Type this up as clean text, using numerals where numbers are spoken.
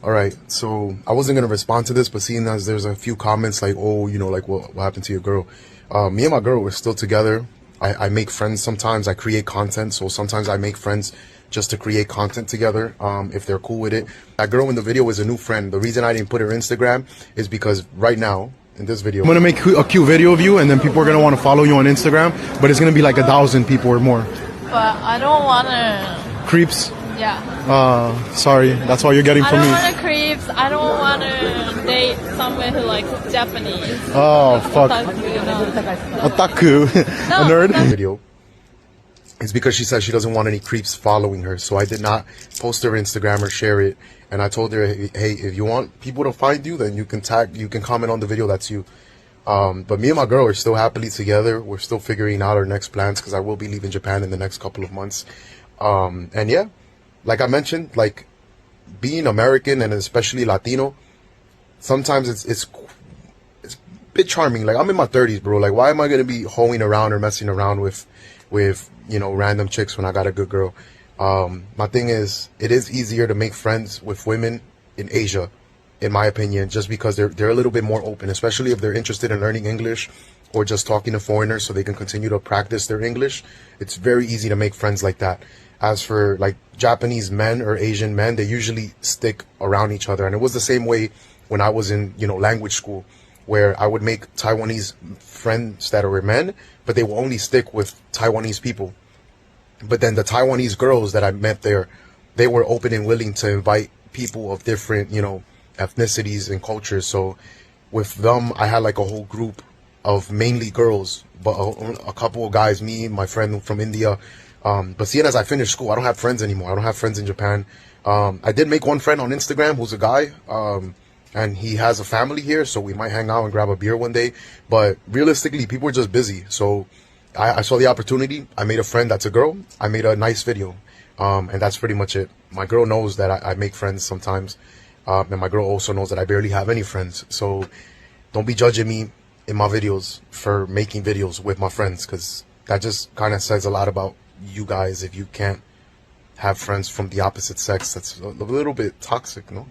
All right, so I wasn't gonna respond to this, but seeing as there's a few comments like, oh, like what happened to your girl? Me and my girl, we're still together. I make friends sometimes. I create content, so sometimes I make friends just to create content together. If they're cool with it. That girl in the video was a new friend. The reason I didn't put her Instagram is because right now in this video, I'm gonna make a cute video of you, and then people are gonna want to follow you on Instagram, but it's gonna be like 1,000 people or more. But I don't wanna. Creeps. Yeah. Sorry, that's all you're getting from me. I don't want to creeps. I don't want to date someone who likes Japanese. Oh, fuck. Otaku. Otaku. A nerd. Video. It's because she said she doesn't want any creeps following her. So I did not post her Instagram or share it. And I told her, hey, if you want people to find you, then you can comment on the video. That's you. But me and my girl are still happily together. We're still figuring out our next plans because I will be leaving Japan in the next couple of months. And yeah. Like I mentioned, like being American and especially Latino, sometimes it's a bit charming. Like I'm in my 30s, bro. Like why am I gonna be hoeing around or messing around with random chicks when I got a good girl? My thing is, it is easier to make friends with women in Asia, in my opinion, just because they're a little bit more open, especially if they're interested in learning English or just talking to foreigners so they can continue to practice their English. It's very easy to make friends like that. As for like Japanese men or Asian men, they usually stick around each other. And it was the same way when I was in, language school, where I would make Taiwanese friends that were men, but they will only stick with Taiwanese people. But then the Taiwanese girls that I met there, they were open and willing to invite people of different, ethnicities and cultures. So with them, I had like a whole group of mainly girls, but a couple of guys, me, my friend from India. But seeing as I finished school, I don't have friends anymore. I don't have friends in Japan. I did make one friend on Instagram who's a guy, and he has a family here, so we might hang out and grab a beer one day. But realistically, people are just busy. So I saw the opportunity. I made a friend that's a girl. I made a nice video, and that's pretty much it. My girl knows that I make friends sometimes, and my girl also knows that I barely have any friends. So don't be judging me in my videos for making videos with my friends, because that just kind of says a lot about you guys if you can't have friends from the opposite sex. That's a little bit toxic, no?